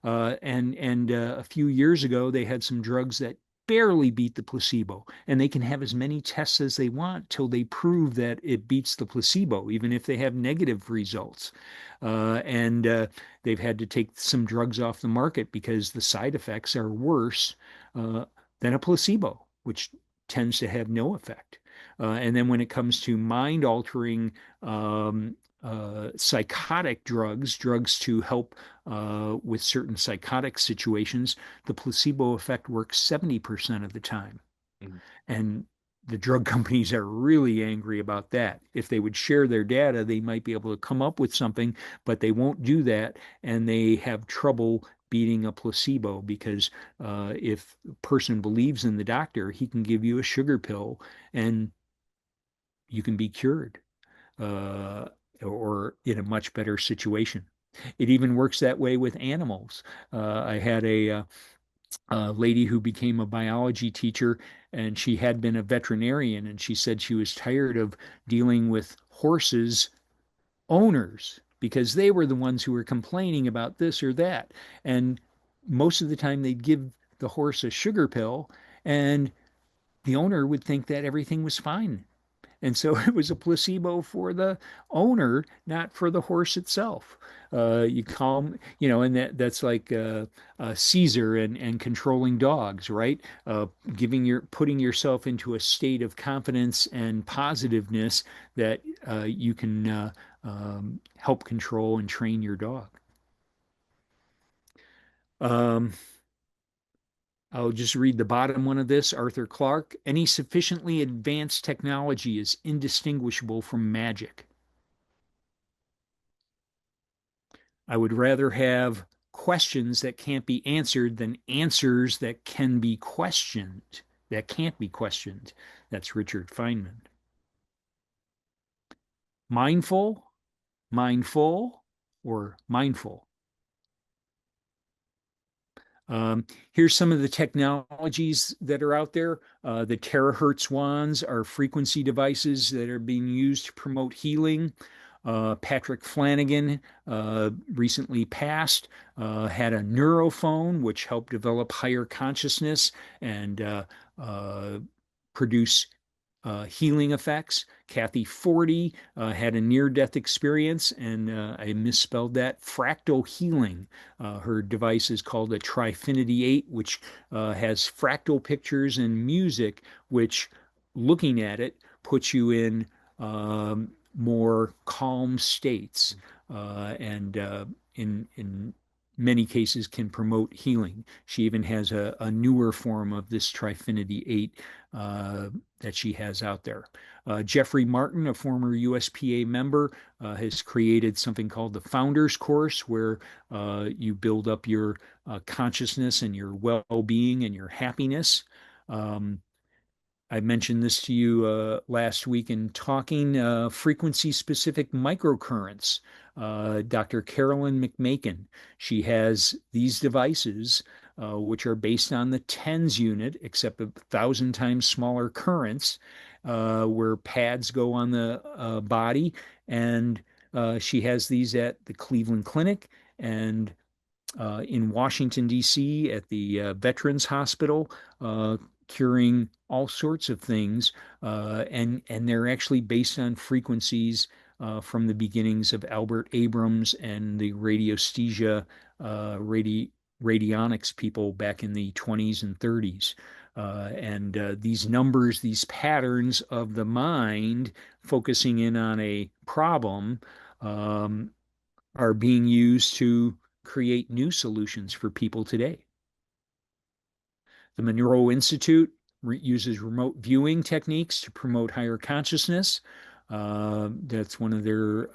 And a few years ago, they had some drugs that barely beat the placebo, and they can have as many tests as they want till they prove that it beats the placebo, even if they have negative results. And they've had to take some drugs off the market because the side effects are worse than a placebo, which tends to have no effect. And then when it comes to mind altering psychotic drugs, drugs to help with certain psychotic situations, the placebo effect works 70% of the time. Mhm. And the drug companies are really angry about that. If they would share their data, they might be able to come up with something, but they won't do that. And they have trouble beating a placebo because if a person believes in the doctor, he can give you a sugar pill and you can be cured uh, or in a much better situation. It even works that way with animals. I had a lady who became a biology teacher, and she had been a veterinarian, and she said she was tired of dealing with horses owners because they were the ones who were complaining about this or that. And most of the time they'd give the horse a sugar pill, and the owner would think that everything was fine. And so it was a placebo for the owner, not for the horse itself. You calm, and that's like Caesar and controlling dogs, right? Putting yourself into a state of confidence and positiveness that you can help control and train your dog. Um, I'll just read the bottom one of this. Arthur Clarke. Any sufficiently advanced technology is indistinguishable from magic. I would rather have questions that can't be answered than answers that can be questioned, that can't be questioned. That's Richard Feynman. Mindful, mindful, or mindful. Here's some of the technologies that are out there. The terahertz wands are frequency devices that are being used to promote healing. Patrick Flanagan recently passed, had a neurophone, which helped develop higher consciousness and produce healing effects. Kathy Forty had a near-death experience, and I misspelled that. Fractal healing. Her device is called a Trifinity 8, which has fractal pictures and music, which, looking at it, puts you in more calm states, and in many cases can promote healing. She even has a newer form of this Trifinity 8 that she has out there. Jeffrey Martin, a former USPA member, has created something called the Founders Course, where you build up your consciousness and your well-being and your happiness. I mentioned this to you last week in talking frequency-specific microcurrents. Dr. Carolyn McMakin, she has these devices which are based on the TENS unit, except 1,000 times smaller currents, where pads go on the body. And she has these at the Cleveland Clinic and in Washington, D.C., at the Veterans Hospital, curing all sorts of things. And they're actually based on frequencies from the beginnings of Albert Abrams and the radiesthesia radionics people back in the 20s and 30s. And these numbers, these patterns of the mind focusing in on a problem are being used to create new solutions for people today. The Monroe Institute uses remote viewing techniques to promote higher consciousness. That's one of their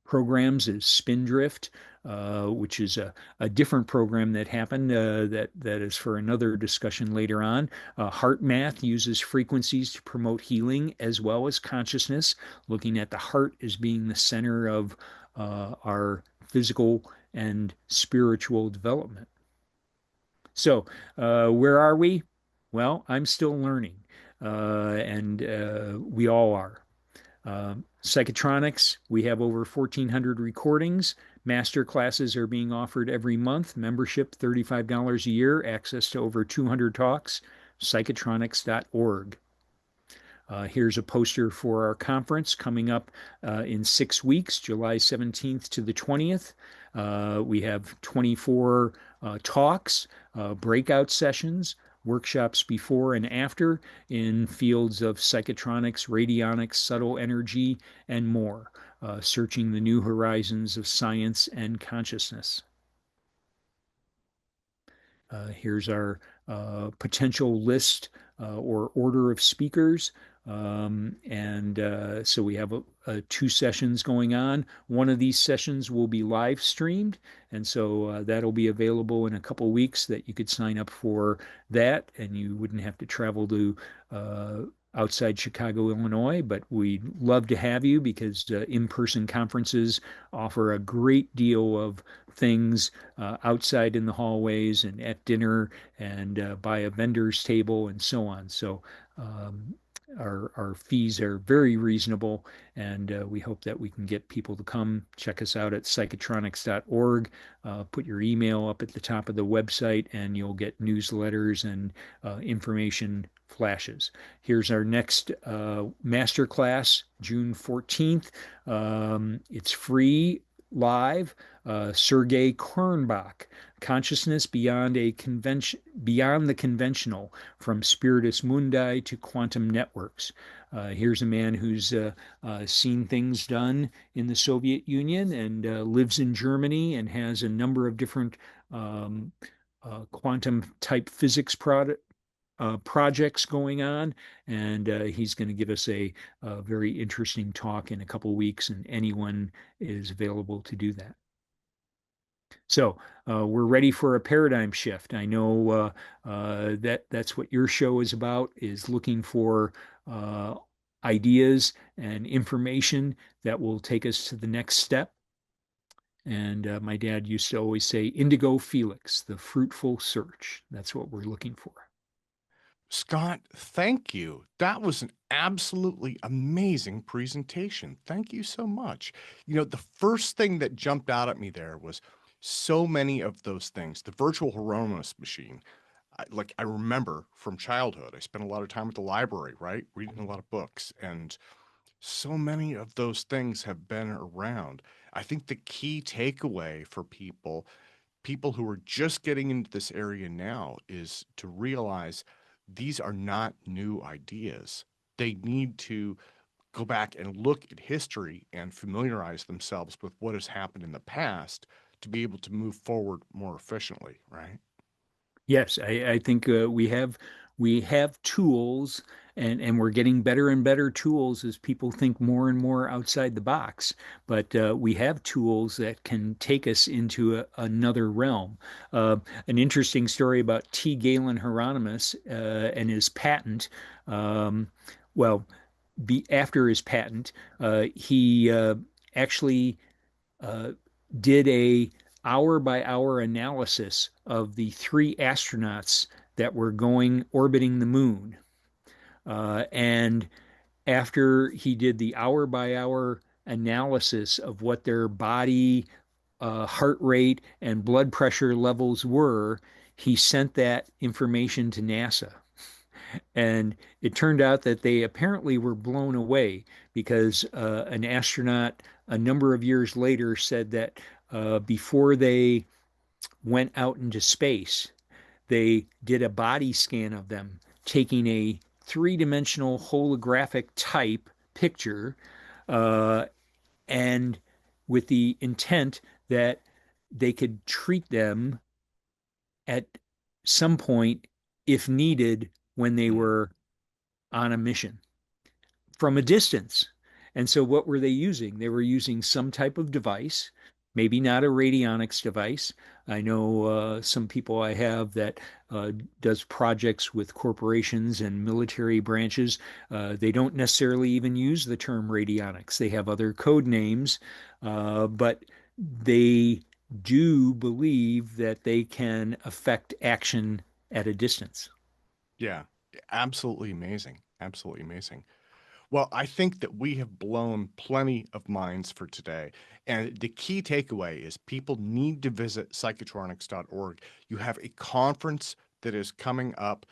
programs is Spindrift, which is a different program that happened that is for another discussion later on. Heart Math uses frequencies to promote healing as well as consciousness, looking at the heart as being the center of our physical and spiritual development. So, where are we? Well, I'm still learning, and we all are. Psychotronics, we have over 1,400 recordings. Master classes are being offered every month. Membership, $35 a year. Access to over 200 talks. Psychotronics.org. Here's a poster for our conference coming up in 6 weeks, July 17th to the 20th. We have 24 talks, breakout sessions, workshops before and after in fields of psychotronics, radionics, subtle energy, and more, searching the new horizons of science and consciousness. Here's our potential list or order of speakers. So we have two sessions going on. One of these sessions will be live streamed, and so that'll be available in a couple of weeks that you could sign up for that, and you wouldn't have to travel to outside Chicago, Illinois, but we'd love to have you because in-person conferences offer a great deal of things outside in the hallways and at dinner and by a vendor's table and so on. So our fees are very reasonable, and we hope that we can get people to come check us out at psychotronics.org. Put your email up at the top of the website, and you'll get newsletters and information flashes. Here's our next master class, June 14th. It's free live. Sergei Kornbach, Consciousness Beyond the Conventional, from Spiritus Mundi to Quantum Networks. Here's a man who's seen things done in the Soviet Union and lives in Germany and has a number of different quantum type physics projects going on, and he's going to give us a very interesting talk in a couple of weeks, and anyone is available to do that. So we're ready for a paradigm shift. I know that's what your show is about, is looking for ideas and information that will take us to the next step. And my dad used to always say, Indigo Felix, the fruitful search. That's what we're looking for. Scott, thank you. That was an absolutely amazing presentation. Thank you so much. The first thing that jumped out at me there was so many of those things. The virtual Hieronymus machine, I remember from childhood, I spent a lot of time at the library, right? Reading a lot of books, and so many of those things have been around. I think the key takeaway for people who are just getting into this area now, is to realize these are not new ideas. They need to go back and look at history and familiarize themselves with what has happened in the past to be able to move forward more efficiently, right? Yes, I think we have tools, and we're getting better and better tools as people think more and more outside the box. But we have tools that can take us into another realm. An interesting story about T. Galen Hieronymus and his patent. Well, after his patent, he actually uh, did a hour by hour analysis of the three astronauts that were going orbiting the moon. And after he did the hour by hour analysis of what their body heart rate and blood pressure levels were, he sent that information to NASA. And it turned out that they apparently were blown away because an astronaut a number of years later said that before they went out into space, they did a body scan of them, taking a three-dimensional holographic type picture, uh, and with the intent that they could treat them at some point if needed when they Mm. were on a mission from a distance. And so, what were they using? They were using some type of device, maybe not a radionics device. I know some people I have that does projects with corporations and military branches. They don't necessarily even use the term radionics. They have other code names, but they do believe that they can affect action at a distance. Yeah, absolutely amazing. Absolutely amazing. Well, I think that we have blown plenty of minds for today. And the key takeaway is people need to visit psychotronics.org. You have a conference that is coming up.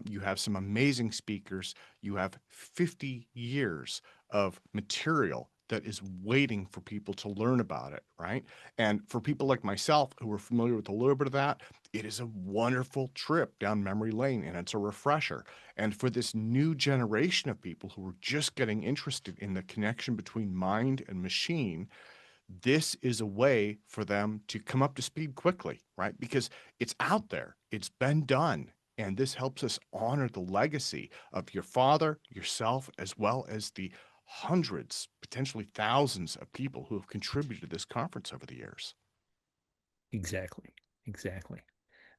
You have some amazing speakers. You have 50 years of material that is waiting for people to learn about it, right? And for people like myself who are familiar with a little bit of that, it is a wonderful trip down memory lane and it's a refresher. And for this new generation of people who are just getting interested in the connection between mind and machine, this is a way for them to come up to speed quickly, right? Because it's out there, it's been done. And this helps us honor the legacy of your father, yourself, as well as the hundreds, potentially thousands of people who have contributed to this conference over the years. Exactly. Exactly.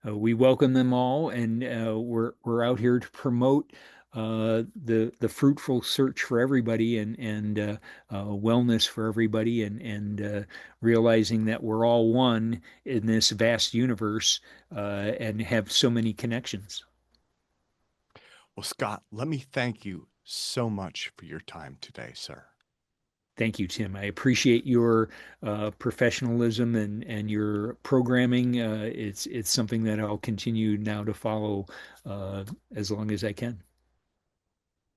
We welcome them all, and we're out here to promote the fruitful search for everybody and wellness for everybody, and realizing that we're all one in this vast universe and have so many connections. Well, Scott, let me thank you so much for your time today, sir. Thank you, Tim. I appreciate your professionalism and your programming. It's something that I'll continue now to follow as long as I can.